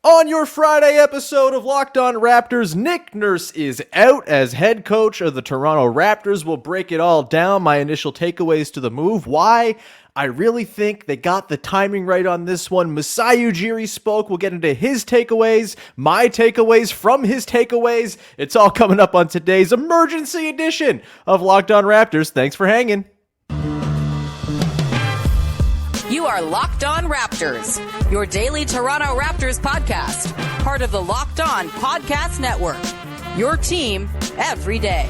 On your Friday episode of Locked On Raptors, Nick Nurse is out as head coach of the Toronto Raptors. We'll break it all down, my initial takeaways to the move, why I really think they got the timing right on this one. Masai Ujiri spoke. We'll get into his takeaways, my takeaways from his takeaways. It's all coming up on today's emergency edition of Locked On Raptors. Thanks for hanging. You are Locked On Raptors, your daily Toronto Raptors podcast, part of the Locked On Podcast Network, your team every day.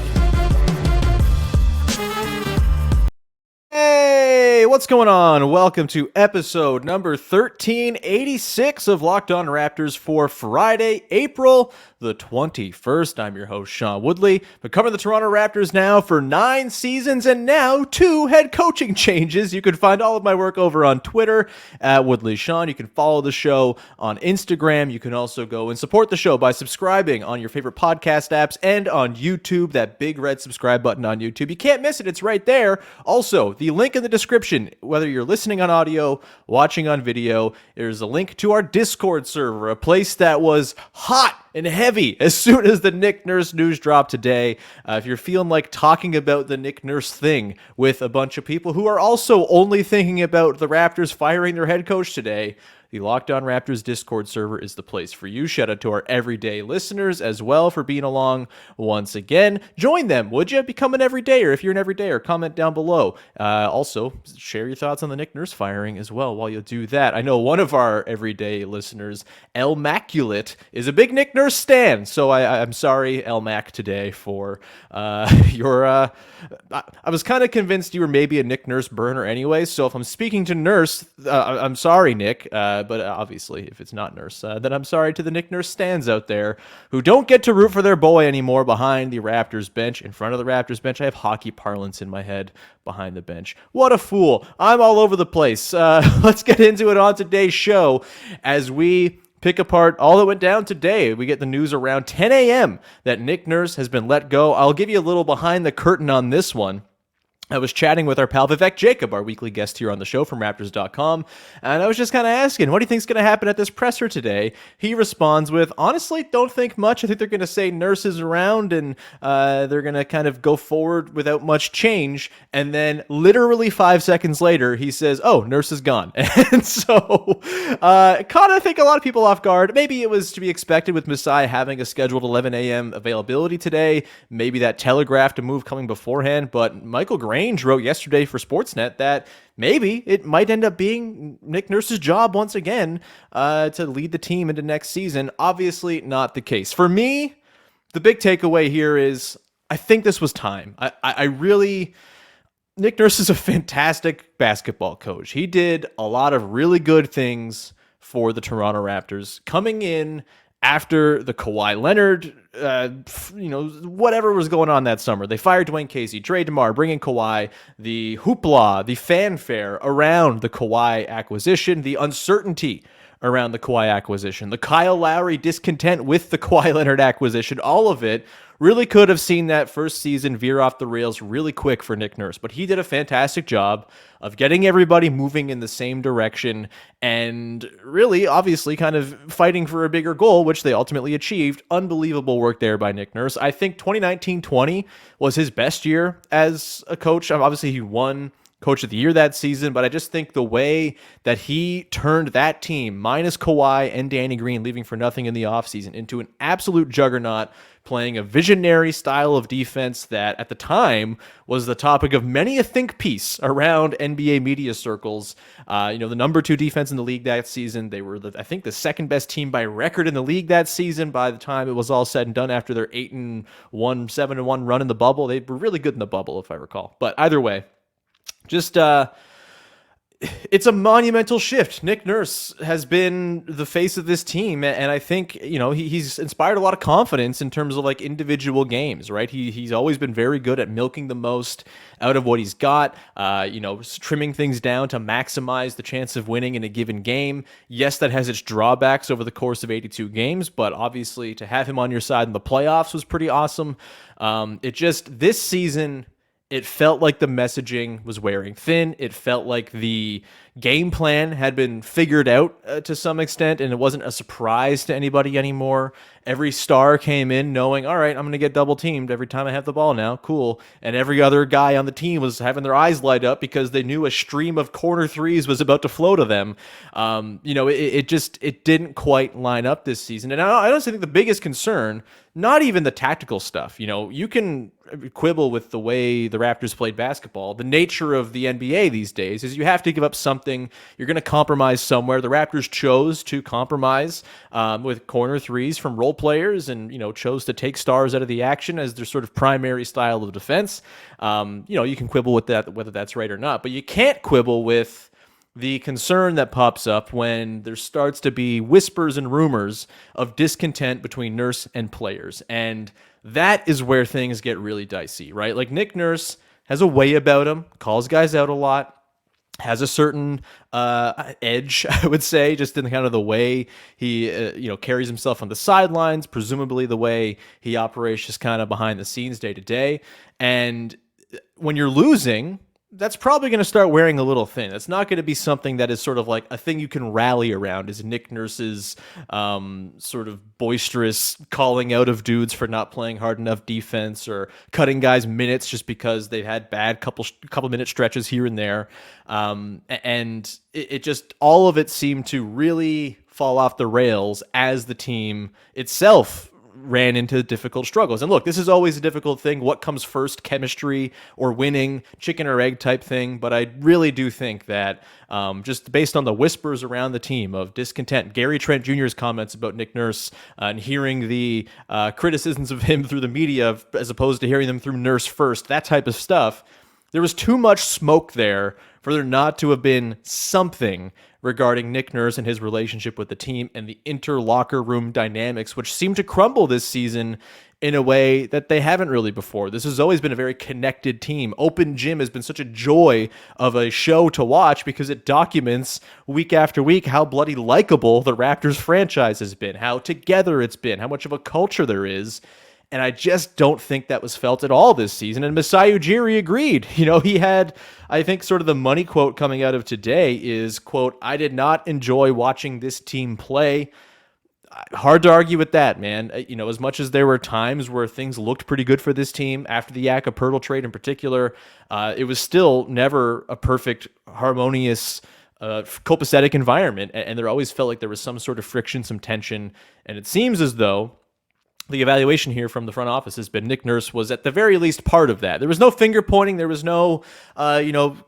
Hey, what's going on? Welcome to episode number 1386 of Locked On Raptors for Friday, April the 21st. I'm your host, Sean Woodley. Been covering the Toronto Raptors now for 9 seasons and now 2 head coaching changes. You can find all of my work over on Twitter at Woodley Sean. You can follow the show on Instagram. You can also go and support the show by subscribing on your favorite podcast apps and on YouTube, that big red subscribe button on YouTube. You can't miss it. It's right there. Also, the link in the description, whether you're listening on audio, watching on video, there's a link to our Discord server, a place that was hot and heavy as soon as the Nick Nurse news dropped today. If you're feeling like talking about the Nick Nurse thing with a bunch of people who are also only thinking about the Raptors firing their head coach today, the Locked On Raptors Discord server is the place for you. Shout out to our everyday listeners as well for being along once again. Join them, would you? Become an everydayer if you're an everydayer. Comment down below. Also, share your thoughts on the Nick Nurse firing as well while you do that. I know one of our everyday listeners, El Maculate, is a big Nick Nurse stan, so I'm sorry, El Mac, today for your... I was kind of convinced you were maybe a Nick Nurse burner anyway, so if I'm speaking to Nurse, I'm sorry, Nick. But obviously, if it's not Nurse, then I'm sorry to the Nick Nurse stans out there who don't get to root for their boy anymore behind the Raptors bench. In front of the Raptors bench, I have hockey parlance in my head behind the bench. What a fool. I'm all over the place. Let's get into it on today's show as we pick apart all that went down today. We get the news around 10 a.m. that Nick Nurse has been let go. I'll give you a little behind the curtain on this one. I was chatting with our pal Vivek Jacob, our weekly guest here on the show from Raptors.com, and I was just kind of asking, what do you think's going to happen at this presser today? He responds with, honestly, don't think much. I think they're going to say Nurse is around, and they're going to kind of go forward without much change, and then literally 5 seconds later, he says, oh, Nurse is gone. And so, caught, I think, a lot of people off guard. Maybe it was to be expected with Masai having a scheduled 11 a.m. availability today. Maybe that telegraphed a move coming beforehand, but Michael Grant wrote yesterday for Sportsnet that maybe it might end up being Nick Nurse's job once again to lead the team into next season. Obviously not the case. For me, the big takeaway here is I think this was time. I really... Nick Nurse is a fantastic basketball coach. He did a lot of really good things for the Toronto Raptors coming in after the Kawhi Leonard, whatever was going on that summer. They fired Dwayne Casey, Dre DeMar, bringing Kawhi, the hoopla, the fanfare around the Kawhi acquisition, the uncertainty around the Kawhi acquisition, the Kyle Lowry discontent with the Kawhi Leonard acquisition, all of it really could have seen that first season veer off the rails really quick for Nick Nurse. But he did a fantastic job of getting everybody moving in the same direction and really, obviously, kind of fighting for a bigger goal, which they ultimately achieved. Unbelievable work there by Nick Nurse. I think 2019-20 was his best year as a coach. Obviously, he won Coach of the Year that season, but I just think the way that he turned that team, minus Kawhi and Danny Green leaving for nothing in the offseason, into an absolute juggernaut, playing a visionary style of defense that at the time was the topic of many a think piece around NBA media circles. The number 2 defense in the league that season. They were, I think, the second best team by record in the league that season by the time it was all said and done after their 8-1, 7-1 run in the bubble. They were really good in the bubble, if I recall. But either way, just it's a monumental shift. Nick Nurse has been the face of this team, and I think he's inspired a lot of confidence in terms of like individual games. Right? He's always been very good at milking the most out of what he's got. Trimming things down to maximize the chance of winning in a given game. Yes, that has its drawbacks over the course of 82 games, but obviously to have him on your side in the playoffs was pretty awesome. This season it felt like the messaging was wearing thin. It felt like the game plan had been figured out to some extent, and it wasn't a surprise to anybody anymore. Every star came in knowing, all right, I'm going to get double teamed every time I have the ball now. Cool. And every other guy on the team was having their eyes light up because they knew a stream of corner threes was about to flow to them. It didn't quite line up this season. And I honestly think the biggest concern, not even the tactical stuff. You can quibble with the way the Raptors played basketball. The nature of the NBA these days is you have to give up something. You're going to compromise somewhere. The Raptors chose to compromise with corner threes from role players and, chose to take stars out of the action as their sort of primary style of defense. You can quibble with that, whether that's right or not, but you can't quibble with the concern that pops up when there starts to be whispers and rumors of discontent between Nurse and players. And that is where things get really dicey, right? Like Nick Nurse has a way about him, calls guys out a lot, has a certain edge, I would say, just in kind of the way he, carries himself on the sidelines, presumably the way he operates just kind of behind the scenes day to day. And when you're losing, that's probably going to start wearing a little thin. It's not going to be something that is sort of like a thing you can rally around, is Nick Nurse's sort of boisterous calling out of dudes for not playing hard enough defense or cutting guys minutes just because they've had bad couple minute stretches here and there. And it just, all of it seemed to really fall off the rails as the team itself ran into difficult struggles. And look, this is always a difficult thing. What comes first, chemistry or winning, chicken or egg type thing? But I really do think that just based on the whispers around the team of discontent, Gary Trent Jr.'s comments about Nick Nurse and hearing the criticisms of him through the media as opposed to hearing them through Nurse first, that type of stuff, there was too much smoke there for there not to have been something regarding Nick Nurse and his relationship with the team and the inter-locker room dynamics, which seem to crumble this season in a way that they haven't really before. This has always been a very connected team. Open Gym has been such a joy of a show to watch because it documents week after week how bloody likable the Raptors franchise has been, how together it's been, how much of a culture there is. And I just don't think that was felt at all this season. And Masai Ujiri agreed. He had, I think, sort of the money quote coming out of today is, quote, "I did not enjoy watching this team play." Hard to argue with that, man. As much as there were times where things looked pretty good for this team after the Yak-Pirtle trade in particular, it was still never a perfect, harmonious, copacetic environment. And there always felt like there was some sort of friction, some tension. And it seems as though the evaluation here from the front office has been Nick Nurse was at the very least part of that. There was no finger pointing. There was no,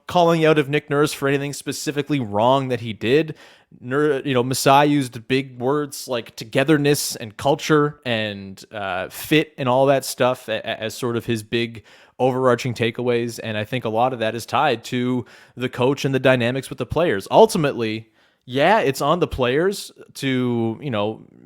calling out of Nick Nurse for anything specifically wrong that he did. Masai used big words like togetherness and culture and fit and all that stuff as sort of his big overarching takeaways. And I think a lot of that is tied to the coach and the dynamics with the players. Ultimately, yeah, it's on the players to,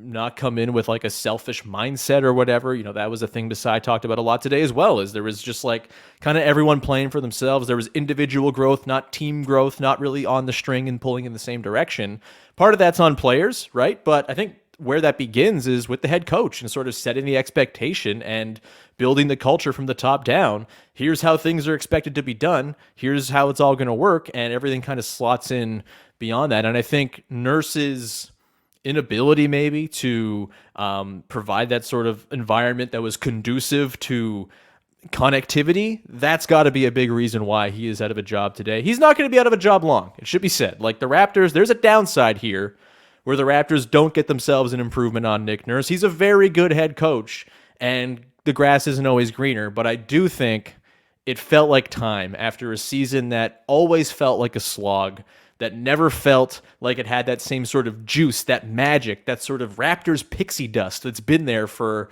not come in with like a selfish mindset or whatever. That was a thing Masai talked about a lot today as well, is there was just like kind of everyone playing for themselves. There was individual growth, not team growth, not really on the string and pulling in the same direction. Part of that's on players, right? But I think where that begins is with the head coach and sort of setting the expectation and building the culture from the top down. Here's how things are expected to be done. Here's how it's all going to work. And everything kind of slots in beyond that. And I think Nurse's inability maybe to provide that sort of environment that was conducive to connectivity, that's got to be a big reason why he is out of a job today. He's not going to be out of a job long. It should be said. Like the Raptors, there's a downside here where the Raptors don't get themselves an improvement on Nick Nurse. He's a very good head coach, and the grass isn't always greener, but I do think it felt like time after a season that always felt like a slog, that never felt like it had that same sort of juice, that magic, that sort of Raptors pixie dust that's been there for,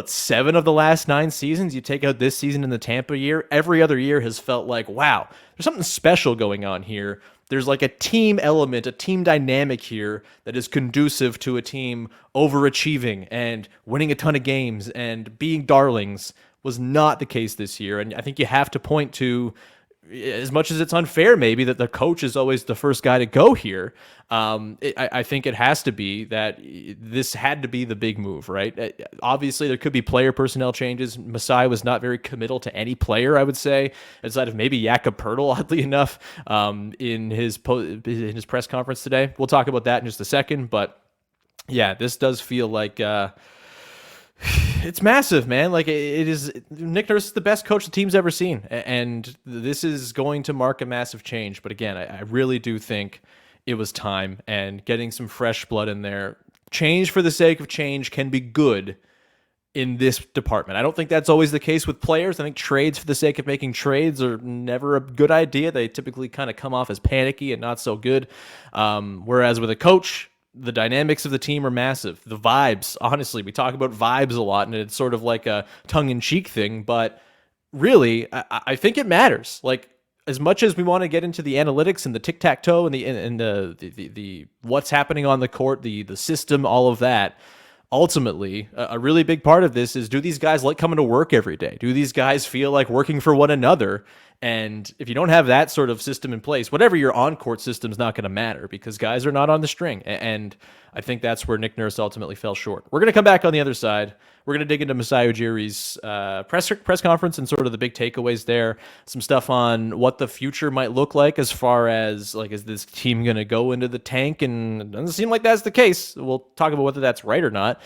7 of the last 9 seasons. You take out this season in the Tampa year, every other year has felt like, wow, there's something special going on here. There's like a team element, a team dynamic here that is conducive to a team overachieving and winning a ton of games and being darlings. Was not the case this year. And I think you have to point to, as much as it's unfair maybe that the coach is always the first guy to go here, I think it has to be that this had to be the big move, right? Obviously, there could be player personnel changes. Masai was not very committal to any player, I would say, outside of maybe Jakob Poeltl, oddly enough, in his press conference today. We'll talk about that in just a second, but yeah, this does feel like it's massive, man. Like it is. Nick Nurse is the best coach the team's ever seen, and this is going to mark a massive change. But again, I really do think it was time, and getting some fresh blood in there. Change for the sake of change can be good in this department. I don't think that's always the case with players. I think trades for the sake of making trades are never a good idea. They typically kind of come off as panicky and not so good. Whereas with a coach, the dynamics of the team are massive. The vibes, honestly, we talk about vibes a lot, and it's sort of like a tongue-in-cheek thing, but really, I think it matters. Like, as much as we want to get into the analytics and the tic-tac-toe and the what's happening on the court, the system, all of that, ultimately, a really big part of this is, do these guys like coming to work every day? Do these guys feel like working for one another? And if you don't have that sort of system in place, whatever your on-court system is not going to matter, because guys are not on the string. And I think that's where Nick Nurse ultimately fell short. We're going to come back on the other side. We're going to dig into Masai Ujiri's press conference and sort of the big takeaways there. Some stuff on what the future might look like as far as, like, is this team going to go into the tank? And it doesn't seem like that's the case. We'll talk about whether that's right or not.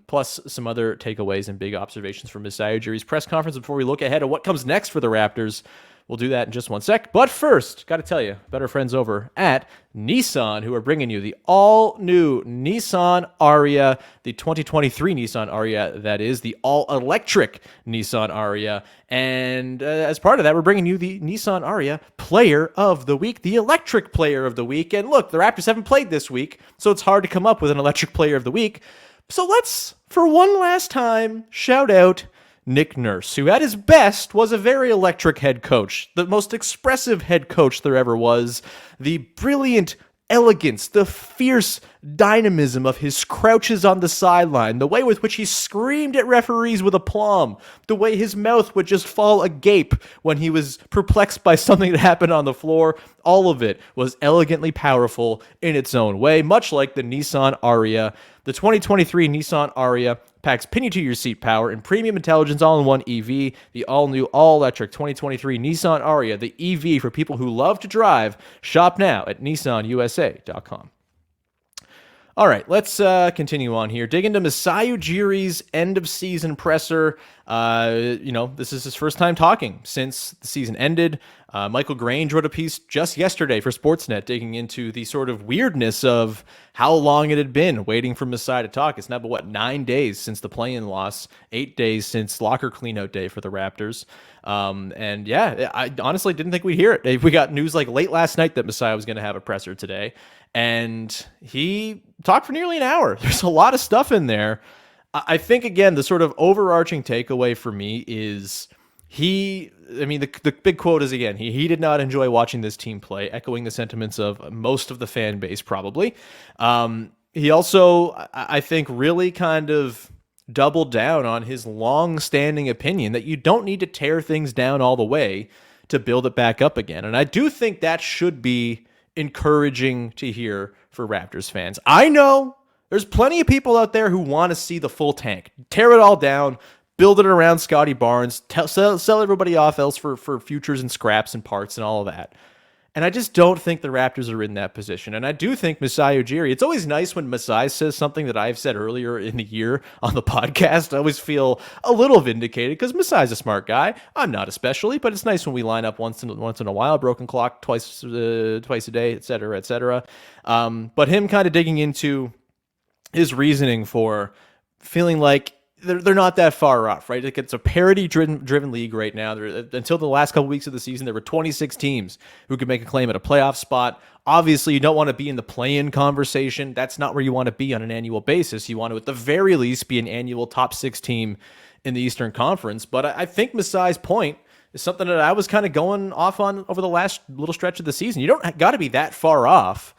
Plus some other takeaways and big observations from Masai Ujiri's press conference before we look ahead at what comes next for the Raptors. We'll do that in just one sec. But first, got to tell you, better friends over at Nissan, who are bringing you the all-new Nissan Ariya, the 2023 Nissan Ariya, that is, the all-electric Nissan Ariya. And as part of that, we're bringing you the Nissan Ariya Player of the Week, the Electric Player of the Week. And look, the Raptors haven't played this week, so it's hard to come up with an Electric Player of the Week. So let's, for one last time, shout out Nick Nurse, who at his best was a very electric head coach, the most expressive head coach there ever was, the brilliant elegance, the fierce dynamism of his crouches on the sideline, the way with which he screamed at referees with aplomb, the way his mouth would just fall agape when he was perplexed by something that happened on the floor. All of it was elegantly powerful in its own way, much like the Nissan Ariya. The 2023 Nissan Ariya packs pin-you-to-your-seat power and premium intelligence all-in-one EV. The all-new, all-electric 2023 Nissan Ariya, the EV for people who love to drive. Shop now at nissanusa.com. All right, let's continue on here. Dig into Masai Ujiri's end-of-season presser. This is his first time talking since the season ended. Michael Grange wrote a piece just yesterday for Sportsnet digging into the sort of weirdness of how long it had been waiting for Masai to talk. It's now been, 9 days since the play-in loss, 8 days since locker cleanout day for the Raptors. I honestly didn't think we'd hear it. We got news like late last night that Masai was going to have a presser today, and he talked for nearly an hour. There's a lot of stuff in there. I think, again, the sort of overarching takeaway for me is the big quote is, again, he did not enjoy watching this team play, echoing the sentiments of most of the fan base, probably. He also, I think, really kind of doubled down on his long-standing opinion that you don't need to tear things down all the way to build it back up again. And I do think that should be encouraging to hear for Raptors fans. I know there's plenty of people out there who want to see the full tank. Tear it all down, build it around Scottie Barnes, sell everybody off else for futures and scraps and parts and all of that. And I just don't think the Raptors are in that position. And I do think Masai Ujiri, it's always nice when Masai says something that I've said earlier in the year on the podcast. I always feel a little vindicated because Masai's a smart guy. I'm not especially, but it's nice when we line up once in a while, broken clock twice a day, et cetera, et cetera. But him kind of digging into his reasoning for feeling like they're not that far off, right? Like, it's a parity-driven league right now. Until the last couple weeks of the season, there were 26 teams who could make a claim at a playoff spot. Obviously, you don't want to be in the play-in conversation. That's not where you want to be on an annual basis. You want to, at the very least, be an annual top 6 team in the Eastern Conference. But I think Masai's point is something that I was kind of going off on over the last little stretch of the season. You don't got to be that far off.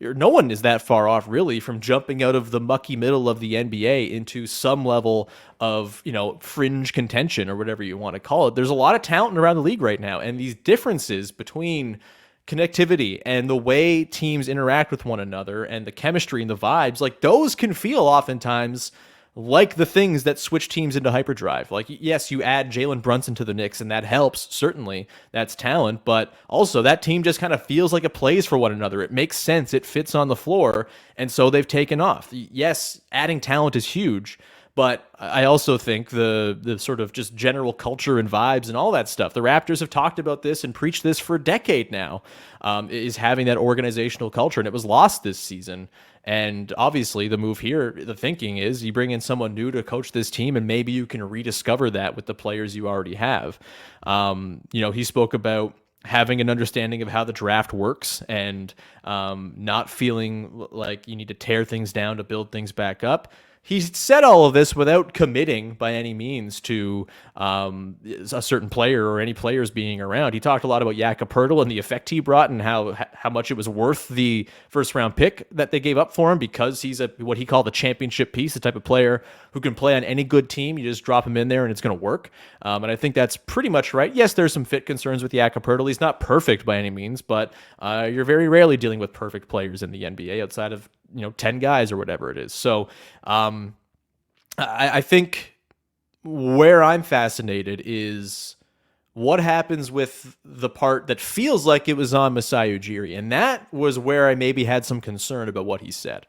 no one is that far off really from jumping out of the mucky middle of the NBA into some level of, fringe contention or whatever you want to call it. There's a lot of talent around the league right now, and these differences between connectivity and the way teams interact with one another and the chemistry and the vibes, like those can feel oftentimes like the things that switch teams into hyperdrive. Like, yes, you add Jalen Brunson to the Knicks, and that helps. Certainly, that's talent. But also, that team just kind of feels like it plays for one another. It makes sense. It fits on the floor. And so they've taken off. Yes, adding talent is huge. But I also think the sort of just general culture and vibes and all that stuff, the Raptors have talked about this and preached this for a decade now, is having that organizational culture. And it was lost this season. And obviously the move here, the thinking is you bring in someone new to coach this team, and maybe you can rediscover that with the players you already have. He spoke about having an understanding of how the draft works and not feeling like you need to tear things down to build things back up. He said all of this without committing by any means to a certain player or any players being around. He talked a lot about Jakob Poeltl and the effect he brought and how much it was worth the first-round pick that they gave up for him because he's what he called a championship piece, the type of player who can play on any good team. You just drop him in there and it's going to work. And I think that's pretty much right. Yes, there's some fit concerns with Jakob Poeltl. He's not perfect by any means, but you're very rarely dealing with perfect players in the NBA outside of 10 guys or whatever it is. So I think where I'm fascinated is what happens with the part that feels like it was on Masai Ujiri. And that was where I maybe had some concern about what he said.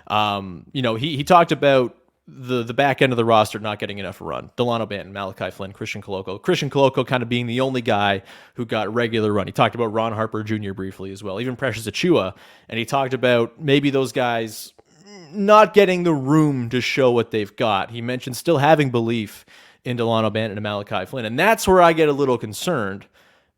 He talked about the back end of the roster not getting enough run. Dalano, Banton, Malachi, Flynn, Christian Koloko kind of being the only guy who got regular run. He talked about Ron Harper Jr. briefly as well, even Precious Achiuwa, and he talked about maybe those guys not getting the room to show what they've got. He mentioned still having belief in Dalano, Banton, and Malachi Flynn, and that's where I get a little concerned.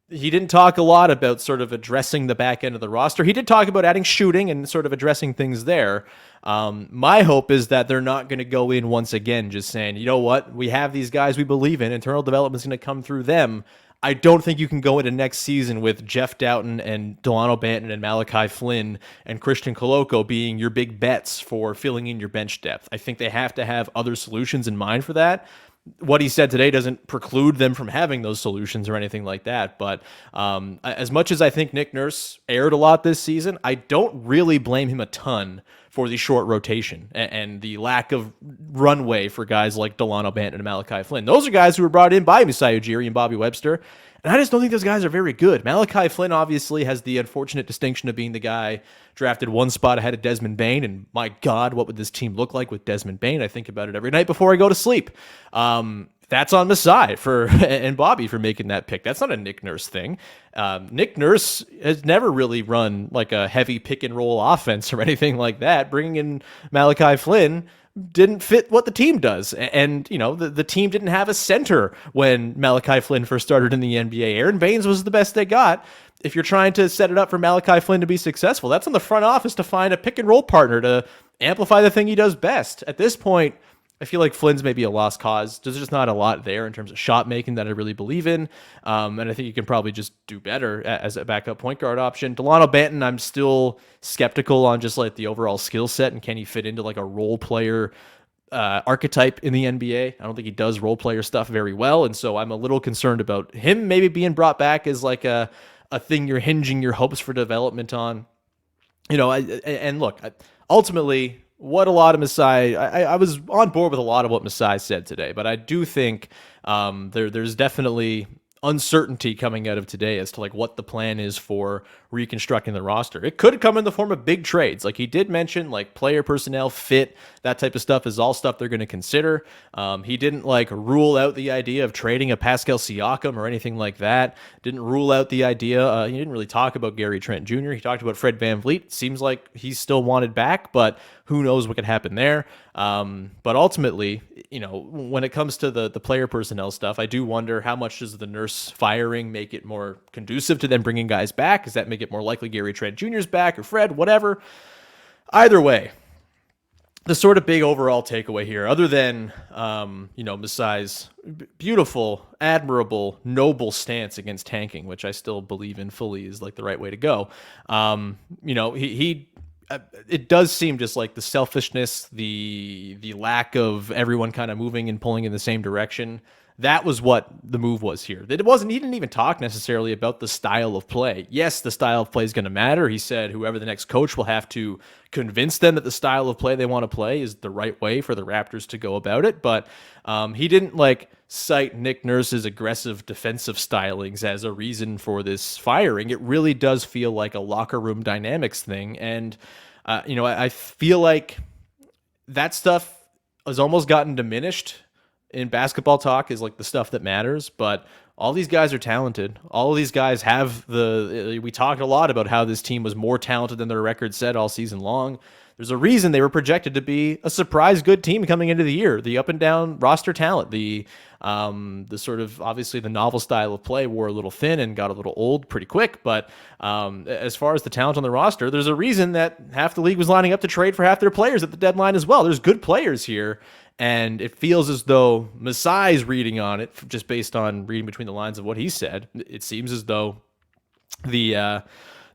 He didn't talk a lot about sort of addressing the back end of the roster. He did talk about adding shooting and sort of addressing things there. My hope is that they're not going to go in once again just saying, you know what, we have these guys we believe in. Internal development is going to come through them. I don't think you can go into next season with Jeff Doughton and Dalano Banton and Malachi Flynn and Christian Koloko being your big bets for filling in your bench depth. I think they have to have other solutions in mind for that. What he said today doesn't preclude them from having those solutions or anything like that. But as much as I think Nick Nurse erred a lot this season, I don't really blame him a ton for the short rotation and the lack of runway for guys like Dalano Banton and Malachi Flynn. Those are guys who were brought in by Masai Ujiri and Bobby Webster. And I just don't think those guys are very good. Malachi Flynn obviously has the unfortunate distinction of being the guy drafted one spot ahead of Desmond Bane. And my God, what would this team look like with Desmond Bane? I think about it every night before I go to sleep. That's on Masai and Bobby for making that pick. That's not a Nick Nurse thing. Nick Nurse has never really run like a heavy pick and roll offense or anything like that. Bringing in Malachi Flynn didn't fit what the team does. And, the team didn't have a center when Malachi Flynn first started in the NBA. Aaron Baines was the best they got. If you're trying to set it up for Malachi Flynn to be successful, that's on the front office to find a pick and roll partner to amplify the thing he does best. At this point, I feel like Flynn's maybe a lost cause. There's just not a lot there in terms of shot making that I really believe in. And I think you can probably just do better as a backup point guard option. Dalano Banton, I'm still skeptical on just like the overall skill set and can he fit into like a role player archetype in the NBA. I don't think he does role player stuff very well. And so I'm a little concerned about him maybe being brought back as like a thing you're hinging your hopes for development on. Ultimately, what a lot of Masai, I was on board with a lot of what Masai said today, but I do think there's definitely uncertainty coming out of today as to like what the plan is for reconstructing the roster. It could come in the form of big trades. Like he did mention, like player personnel fit, that type of stuff is all stuff they're going to consider. He didn't like rule out the idea of trading a Pascal Siakam or anything like that. Didn't rule out the idea. He didn't really talk about Gary Trent Jr. He talked about Fred VanVleet. Seems like he's still wanted back, but who knows what could happen there. But ultimately, when it comes to the player personnel stuff, I do wonder how much does the Nurse firing make it more conducive to them bringing guys back? Does that make it more likely Gary Trent Jr.'s back or Fred, whatever? Either way, the sort of big overall takeaway here, other than, Masai's beautiful, admirable, noble stance against tanking, which I still believe in fully is like the right way to go. He it does seem just like the selfishness, the lack of everyone kind of moving and pulling in the same direction. That was what the move was here. That it wasn't. He didn't even talk necessarily about the style of play. Yes, the style of play is going to matter. He said whoever the next coach will have to convince them that the style of play they want to play is the right way for the Raptors to go about it. But he didn't like cite Nick Nurse's aggressive defensive stylings as a reason for this firing. It really does feel like a locker room dynamics thing. And, I feel like that stuff has almost gotten diminished in basketball talk, is like the stuff that matters. But all these guys are talented. All of these guys have we talked a lot about how this team was more talented than their record said all season long. There's a reason they were projected to be a surprise good team coming into the year. The up and down roster talent, the sort of obviously the novel style of play wore a little thin and got a little old pretty quick. But as far as the talent on the roster, there's a reason that half the league was lining up to trade for half their players at the deadline as well. There's good players here. And it feels as though Masai's reading on it, just based on reading between the lines of what he said. It seems as though the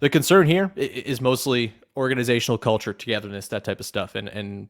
concern here is mostly organizational culture, togetherness, that type of stuff. And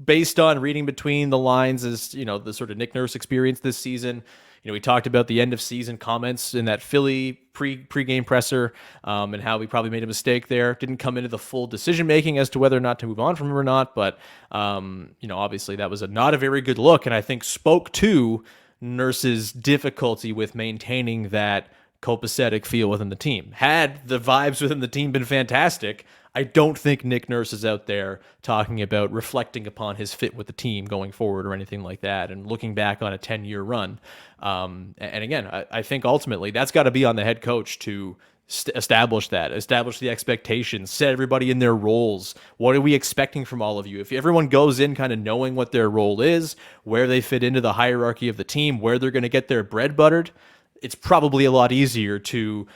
based on reading between the lines is, the sort of Nick Nurse experience this season. We talked about the end of season comments in that Philly pre-game presser and how we probably made a mistake there. Didn't come into the full decision making as to whether or not to move on from him or not. But, obviously that was not a very good look. And I think spoke to Nurse's difficulty with maintaining that copacetic feel within the team. Had the vibes within the team been fantastic, I don't think Nick Nurse is out there talking about reflecting upon his fit with the team going forward or anything like that and looking back on a 10-year run. And again, I think ultimately that's got to be on the head coach to establish the expectations, set everybody in their roles. What are we expecting from all of you? If everyone goes in kind of knowing what their role is, where they fit into the hierarchy of the team, where they're going to get their bread buttered, it's probably a lot easier to,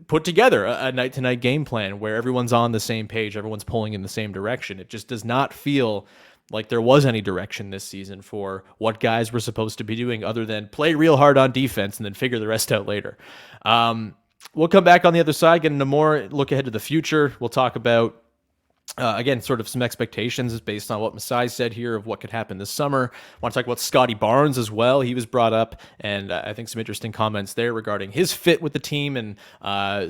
put together a night-to-night game plan where everyone's on the same page, everyone's pulling in the same direction. It just does not feel like there was any direction this season for what guys were supposed to be doing other than play real hard on defense and then figure the rest out later. We'll come back on the other side, get into more look ahead to the future. We'll talk about again, sort of some expectations based on what Masai said here of what could happen this summer. I want to talk about Scottie Barnes as well. He was brought up, and I think some interesting comments there regarding his fit with the team and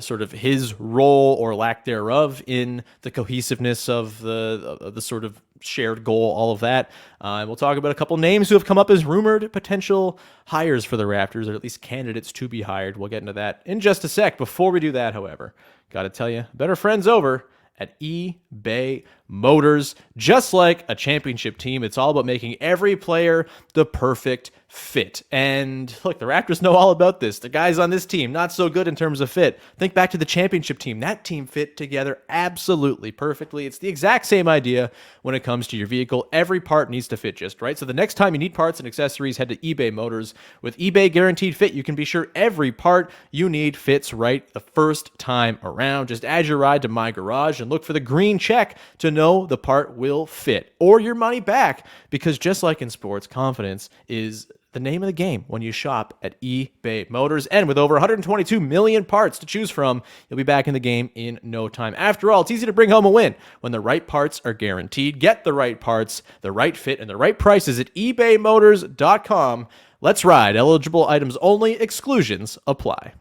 sort of his role or lack thereof in the cohesiveness of the sort of shared goal, all of that. And we'll talk about a couple names who have come up as rumored potential hires for the Raptors, or at least candidates to be hired. We'll get into that in just a sec. Before we do that, however, got to tell you, better friends over at eBay Motors. Just like a championship team, it's all about making every player the perfect fit. And look, the Raptors know all about this. The guys on this team, not so good in terms of fit. Think back to the championship team. That team fit together absolutely perfectly. It's the exact same idea when it comes to your vehicle. Every part needs to fit just right. So the next time you need parts and accessories, head to eBay Motors. With eBay Guaranteed Fit, you can be sure every part you need fits right the first time around. Just add your ride to My Garage and look for the green check to know the part will fit, or your money back, because just like in sports, confidence is the name of the game when you shop at eBay Motors. And with over 122 million parts to choose from, you'll be back in the game in no time. After all, it's easy to bring home a win when the right parts are guaranteed. Get the right parts, the right fit, and the right prices at ebaymotors.com. Let's ride. Eligible items only. Exclusions apply.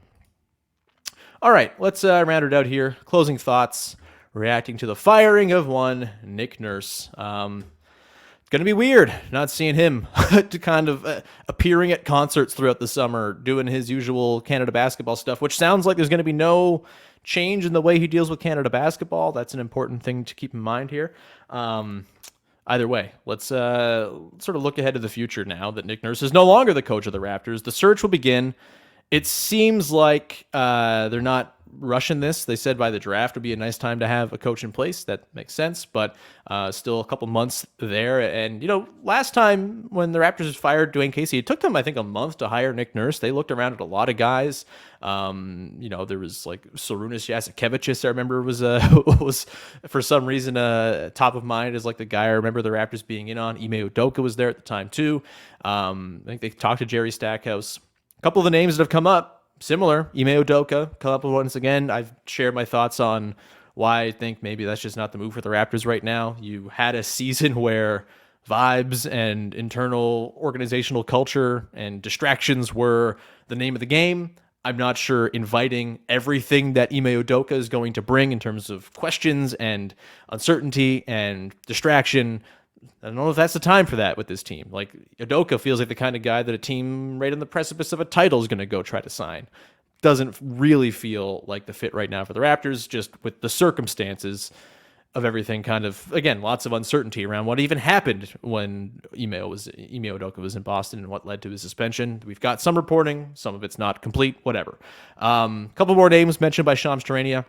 All right, let's round it out here. Closing thoughts, reacting to the firing of one Nick Nurse. Going to be weird not seeing him to kind of appearing at concerts throughout the summer, doing his usual Canada basketball stuff, which sounds like there's going to be no change in the way he deals with Canada basketball. That's an important thing to keep in mind here. Either way, let's sort of look ahead to the future now that Nick Nurse is no longer the coach of the Raptors. The search will begin. It seems like they're not rushing this. They said by the draft would be a nice time to have a coach in place. That makes sense, but still a couple months there. And, last time when the Raptors fired Dwayne Casey, it took them, I think, a month to hire Nick Nurse. They looked around at a lot of guys. There was like Sarunas Jasikevičius, I remember was for some reason top of mind as like the guy I remember the Raptors being in on. Ime Udoka was there at the time too. I think they talked to Jerry Stackhouse. A couple of the names that have come up, similar. Ime Udoka come up once again. I've shared my thoughts on why I think maybe that's just not the move for the Raptors right now. You had a season where vibes and internal organizational culture and distractions were the name of the game. I'm not sure inviting everything that Ime Udoka is going to bring in terms of questions and uncertainty and distraction. I don't know if that's the time for that with this team. Like, Udoka feels like the kind of guy that a team right on the precipice of a title is going to go try to sign. Doesn't really feel like the fit right now for the Raptors, just with the circumstances of everything. Kind of, again, lots of uncertainty around what even happened when Ime Udoka was in Boston and what led to his suspension. We've got some reporting, some of it's not complete, whatever. Couple more names mentioned by Shams Charania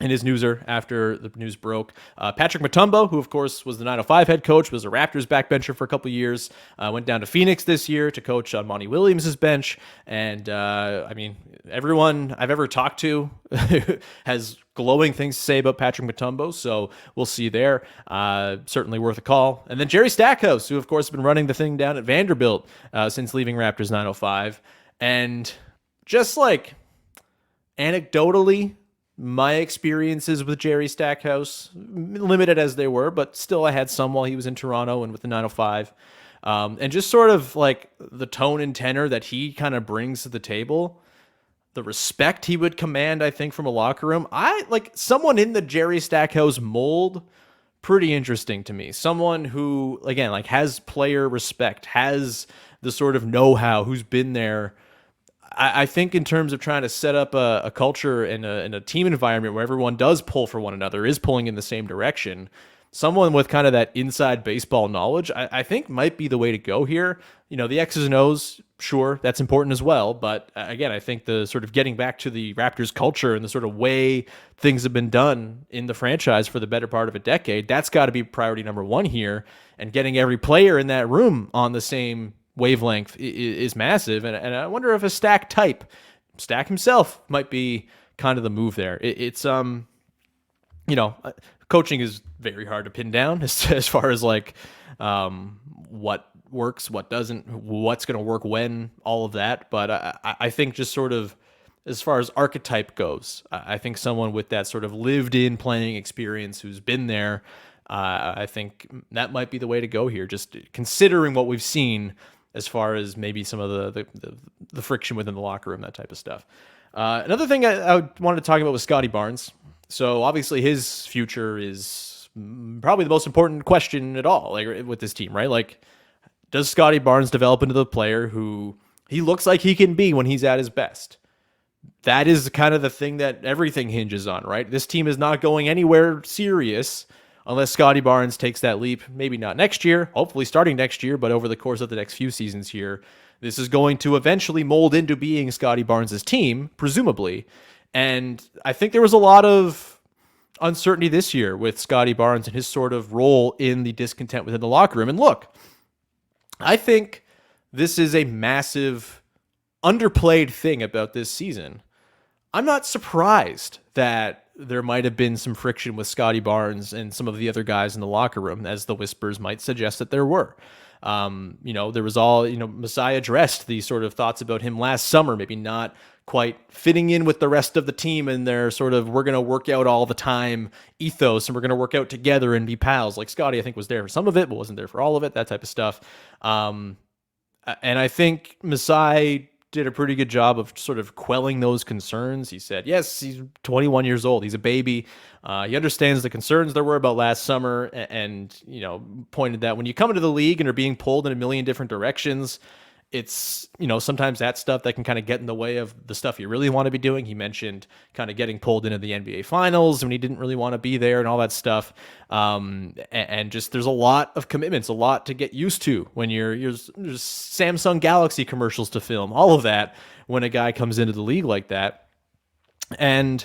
in his newser after the news broke. Patrick Mutumbo, who of course was the 905 head coach, was a Raptors backbencher for a couple years, went down to Phoenix this year to coach on Monty Williams' bench. And I mean, everyone I've ever talked to has glowing things to say about Patrick Mutumbo, so we'll see there. Certainly worth a call. And then Jerry Stackhouse, who of course has been running the thing down at Vanderbilt since leaving Raptors 905. And just like anecdotally, my experiences with Jerry Stackhouse, limited as they were, but still I had some while he was in Toronto and with the 905. And just sort of like the tone and tenor that he kind of brings to the table, the respect he would command, I think, from a locker room. I like someone in the Jerry Stackhouse mold, pretty interesting to me. Someone who, again, like has player respect, has the sort of know-how, who's been there. I think in terms of trying to set up a culture and a team environment where everyone does pull for one another, is pulling in the same direction, someone with kind of that inside baseball knowledge, I think might be the way to go here. You know, the X's and O's, sure, that's important as well. But again, I think the sort of getting back to the Raptors culture and the sort of way things have been done in the franchise for the better part of a decade, that's got to be priority number one here. And getting every player in that room on the same wavelength is massive, and I wonder if a Stack type, Stack himself, might be kind of the move there. It's you know, coaching is very hard to pin down as far as like what works, what doesn't, what's going to work when, all of that. But I think just sort of as far as archetype goes, I think someone with that sort of lived-in playing experience who's been there, I think that might be the way to go here, just considering what we've seen as far as maybe some of the friction within the locker room, that type of stuff. Another thing I wanted to talk about was Scottie Barnes. So obviously his future is probably the most important question at all, like with this team, right? Like, does Scottie Barnes develop into the player who he looks like he can be when he's at his best? That is kind of the thing that everything hinges on, right? This team is not going anywhere serious unless Scottie Barnes takes that leap. Maybe not next year, hopefully starting next year, but over the course of the next few seasons here, this is going to eventually mold into being Scottie Barnes' team, presumably. And I think there was a lot of uncertainty this year with Scottie Barnes and his sort of role in the discontent within the locker room. And look, I think this is a massive underplayed thing about this season. I'm not surprised that there might have been some friction with Scottie Barnes and some of the other guys in the locker room, as the whispers might suggest that there were. You know, there was all, you know, Masai addressed the sort of thoughts about him last summer, maybe not quite fitting in with the rest of the team and their sort of, we're going to work out all the time ethos and we're going to work out together and be pals. Like Scottie, I think, was there for some of it, but wasn't there for all of it, that type of stuff. And I think Masai did a pretty good job of sort of quelling those concerns. He said, yes, he's 21 years old. He's a baby. He understands the concerns there were about last summer and, you know, pointed that when you come into the league and are being pulled in a million different directions, it's, you know, sometimes that stuff that can kind of get in the way of the stuff you really want to be doing. He mentioned kind of getting pulled into the NBA finals when he didn't really want to be there and all that stuff. And just, there's a lot of commitments, a lot to get used to when there's Samsung Galaxy commercials to film, all of that when a guy comes into the league like that. And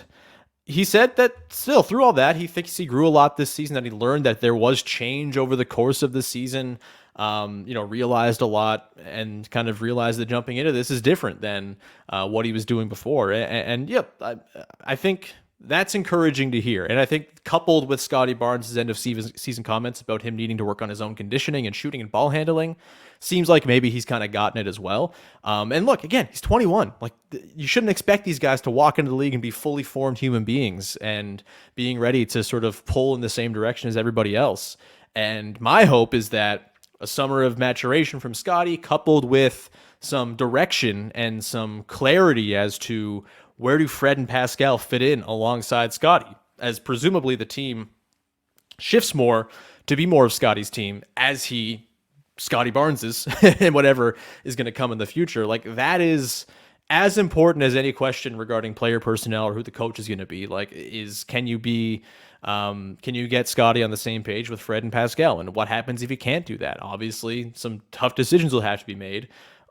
he said that still through all that, he thinks he grew a lot this season, that he learned that there was change over the course of the season. You know, realized a lot and kind of realized that jumping into this is different than what he was doing before. And yep, I think that's encouraging to hear. And I think coupled with Scottie Barnes' end of season comments about him needing to work on his own conditioning and shooting and ball handling, seems like maybe he's kind of gotten it as well. And look, again, he's 21. Like, you shouldn't expect these guys to walk into the league and be fully formed human beings and being ready to sort of pull in the same direction as everybody else. And my hope is that a summer of maturation from Scottie, coupled with some direction and some clarity as to where do Fred and Pascal fit in alongside Scottie, as presumably the team shifts more to be more of Scottie's team as he Scottie Barnes's and whatever is going to come in the future. Like, that is as important as any question regarding player personnel or who the coach is going to be. Like, can you get Scottie on the same page with Fred and Pascal? And what happens if you can't do that? Obviously, some tough decisions will have to be made.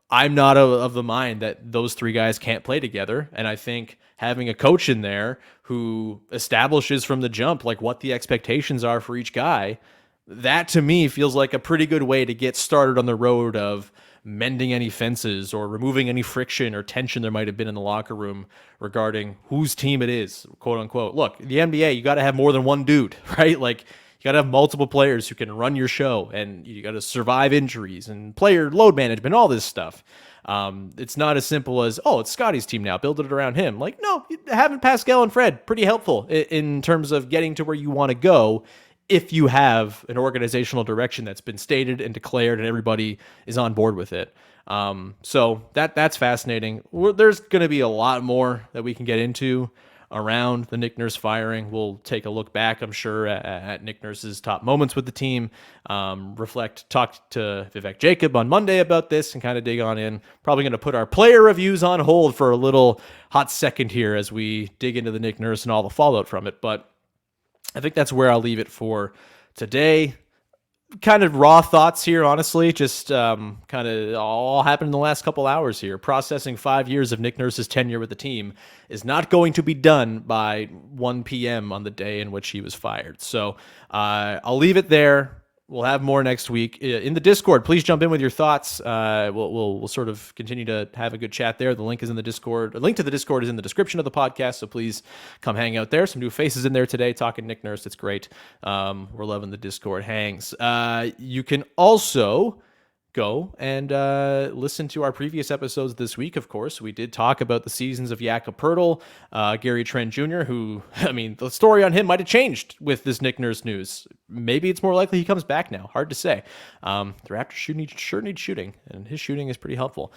I'm not of the mind that those three guys can't play together. And I think having a coach in there who establishes from the jump, like, what the expectations are for each guy, that to me feels like a pretty good way to get started on the road of mending any fences or removing any friction or tension there might have been in the locker room regarding whose team it is, quote unquote. Look, the NBA, you got to have more than one dude, right? Like, you got to have multiple players who can run your show, and you got to survive injuries and player load management, all this stuff. It's not as simple as, oh, it's Scottie's team now, build it around him. Like, no, having Pascal and Fred, pretty helpful in terms of getting to where you want to go if you have an organizational direction that's been stated and declared and everybody is on board with it. So that's fascinating. There's going to be a lot more that we can get into around the Nick Nurse firing. We'll take a look back, I'm sure, at Nick Nurse's top moments with the team, talk to Vivek Jacob on Monday about this and kind of dig on in. Probably going to put our player reviews on hold for a little hot second here as we dig into the Nick Nurse and all the fallout from it. But I think that's where I'll leave it for today. Kind of raw thoughts here, honestly. Just kind of all happened in the last couple hours here. Processing 5 years of Nick Nurse's tenure with the team is not going to be done by 1 p.m. on the day in which he was fired. So I'll leave it there. We'll have more next week in the Discord. Please jump in with your thoughts. We'll sort of continue to have a good chat there. The link is in the Discord. A link to the Discord is in the description of the podcast, so please come hang out there. Some new faces in there today talking Nick Nurse. It's great. We're loving the Discord hangs. You can also go and listen to our previous episodes this week, of course. We did talk about the seasons of Jakob Poeltl, Gary Trent Jr., who, I mean, the story on him might have changed with this Nick Nurse news. Maybe it's more likely he comes back now. Hard to say. The Raptors sure need shooting, and his shooting is pretty helpful.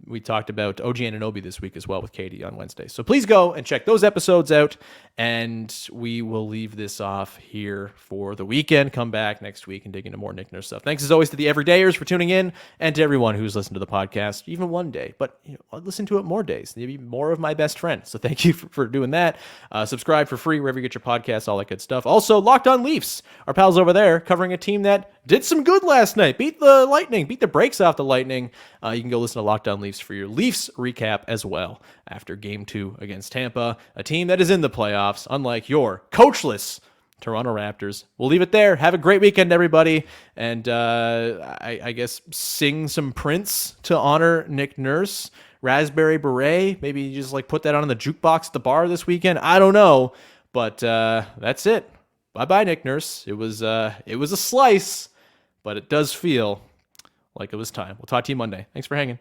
We talked about OG Anunoby this week as well with Katie on Wednesday. So please go and check those episodes out, and we will leave this off here for the weekend. Come back next week and dig into more Nick Nurse stuff. Thanks as always to the everydayers for tuning in, and to everyone who's listened to the podcast even one day, but I'll listen to it more days. Maybe more of my best friends. So thank you for doing that. Subscribe for free wherever you get your podcasts, all that good stuff. Also, Locked On Leafs, our pals over there, covering a team that did some good last night, beat the Lightning, beat the brakes off the Lightning. You can go listen to Locked On Leafs for your Leafs recap as well after Game 2 against Tampa, a team that is in the playoffs, unlike your coachless Toronto Raptors. We'll leave it there. Have a great weekend, everybody. And I guess sing some Prince to honor Nick Nurse. Raspberry Beret. Maybe you just put that on in the jukebox at the bar this weekend. I don't know. But that's it. Bye-bye, Nick Nurse. It was a slice, but it does feel like it was time. We'll talk to you Monday. Thanks for hanging.